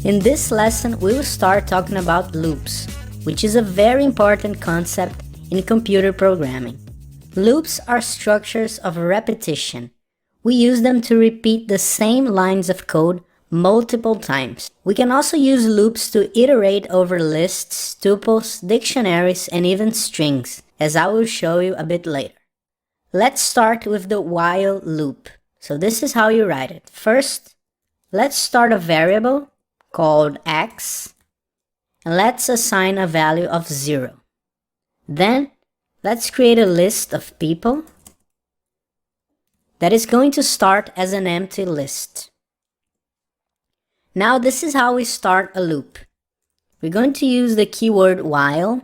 In this lesson, we will start talking about loops, which is a very important concept in computer programming. Loops are structures of repetition. We use them to repeat the same lines of code multiple times. We can also use loops to iterate over lists, tuples, dictionaries, and even strings, as I will show you a bit later. Let's start with the while loop. So this is how you write it. First, let's start a variable called x, and let's assign a value of 0. Then, let's create a list of people that is going to start as an empty list. Now this is how we start a loop. We're going to use the keyword while,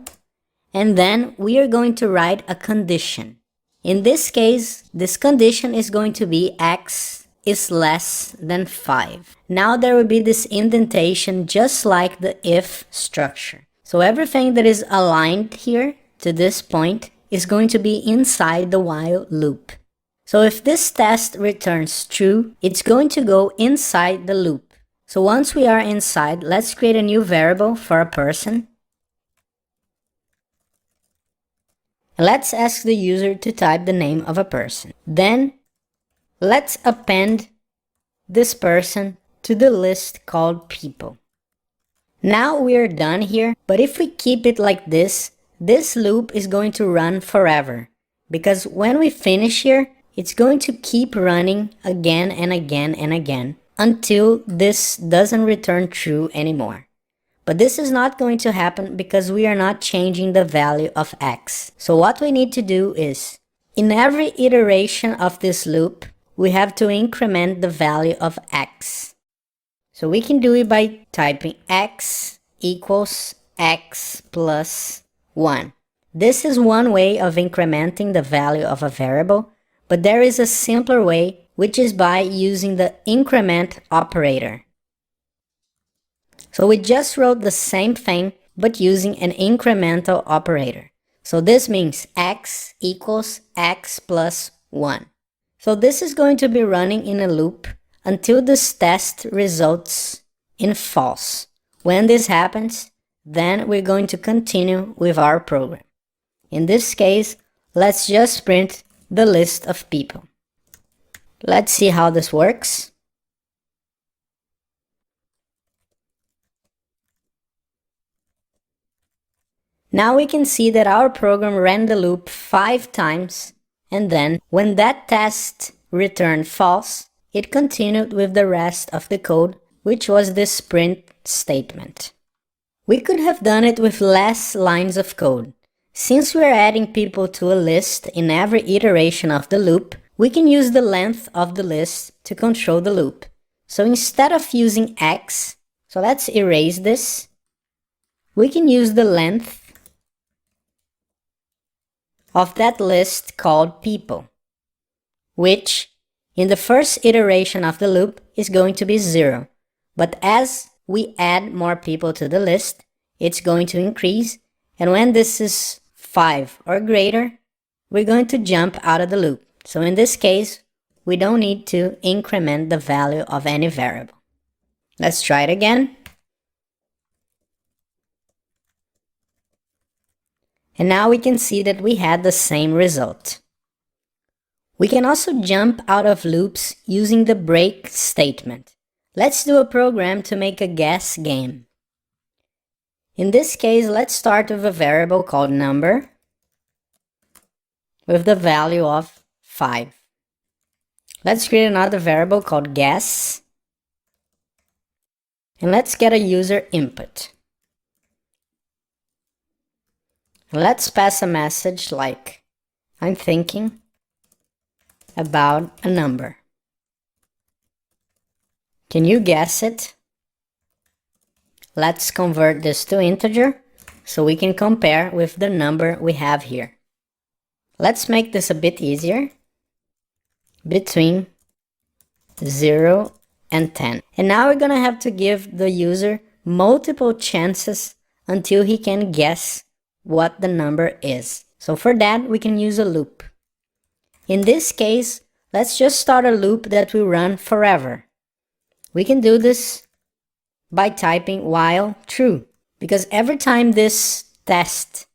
and then we are going to write a condition. In this case, this condition is going to be x is less than 5. Now there will be this indentation just like the if structure. So everything that is aligned here to this point is going to be inside the while loop. So if this test returns true, it's going to go inside the loop. So once we are inside, let's create a new variable for a person. Let's ask the user to type the name of a person. Then, let's append this person to the list called people. Now we are done here, but if we keep it like this loop is going to run forever. Because when we finish here, it's going to keep running again and again and again until this doesn't return true anymore. But this is not going to happen because we are not changing the value of x. So what we need to do is, in every iteration of this loop, we have to increment the value of x. So we can do it by typing x equals x plus 1. This is one way of incrementing the value of a variable, but there is a simpler way, which is by using the increment operator. So we just wrote the same thing, but using an incremental operator. So this means x equals x plus 1. So this is going to be running in a loop until this test results in false. When this happens, then we're going to continue with our program. In this case, let's just print the list of people. Let's see how this works. Now we can see that our program ran the loop 5 times, and then when that test returned false, it continued with the rest of the code, which was this print statement. We could have done it with less lines of code. Since we're adding people to a list in every iteration of the loop, we can use the length of the list to control the loop. So instead of using x, so let's erase this, we can use the length of that list called people, which in the first iteration of the loop is going to be 0. But as we add more people to the list, it's going to increase, and when this is 5 or greater, we're going to jump out of the loop. So in this case, we don't need to increment the value of any variable. Let's try it again. And now we can see that we had the same result. We can also jump out of loops using the break statement. Let's do a program to make a guess game. In this case, let's start with a variable called number with the value of 5. Let's create another variable called guess, and let's get a user input. Let's pass a message like, I'm thinking about a number. Can you guess it? Let's convert this to integer so we can compare with the number we have here. Let's make this a bit easier. Between 0 and 10. And now we're gonna have to give the user multiple chances until he can guess what the number is. So for that, we can use a loop. In this case, let's just start a loop that will run forever. We can do this by typing while true, because every time this test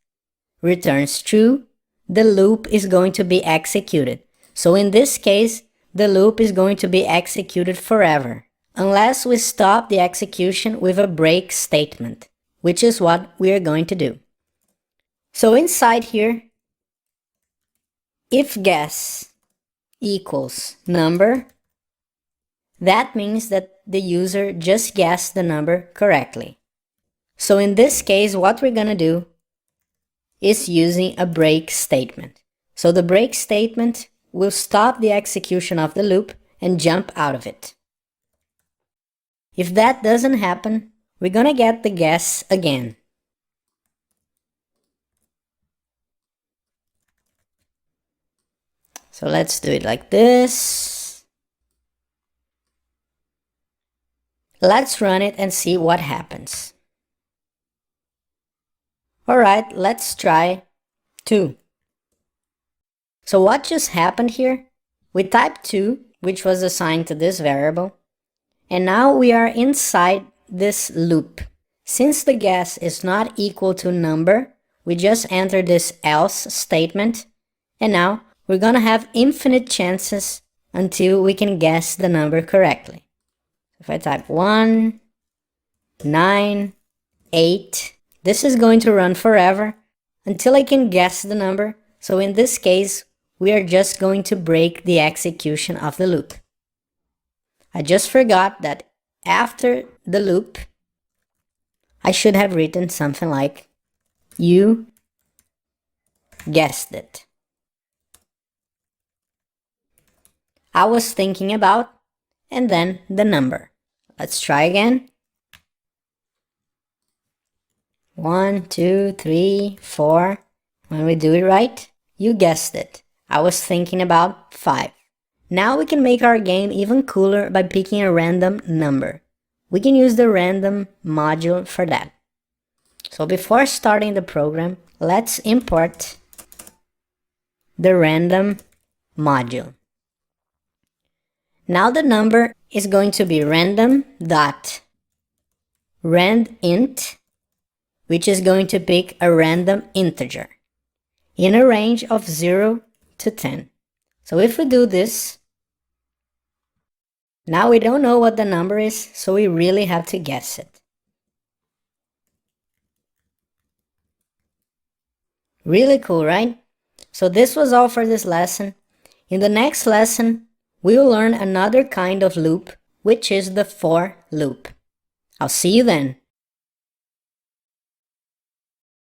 returns true, the loop is going to be executed. So in this case, the loop is going to be executed forever, unless we stop the execution with a break statement, which is what we are going to do. So inside here, if guess equals number, that means that the user just guessed the number correctly. So in this case, what we're gonna do is using a break statement. So the break statement will stop the execution of the loop and jump out of it. If that doesn't happen, we're gonna get the guess again. So let's do it like this. Let's run it and see what happens. Alright, let's try 2. So what just happened here? We typed 2, which was assigned to this variable, and now we are inside this loop. Since the guess is not equal to number, we just enter this else statement, and now we're gonna have infinite chances until we can guess the number correctly. If I type 1, 9, 8, this is going to run forever until I can guess the number. So in this case, we are just going to break the execution of the loop. I just forgot that after the loop, I should have written something like, you guessed it. I was thinking about, and then the number. Let's try again. 1, 2, 3, 4. When we do it right, you guessed it. I was thinking about 5. Now we can make our game even cooler by picking a random number. We can use the random module for that. So before starting the program, let's import the random module. Now the number is going to be random.randint, which is going to pick a random integer in a range of 0 to 10. So if we do this, now we don't know what the number is, so we really have to guess it. Really cool, right? So this was all for this lesson. In the next lesson, we will learn another kind of loop, which is the for loop. I'll see you then.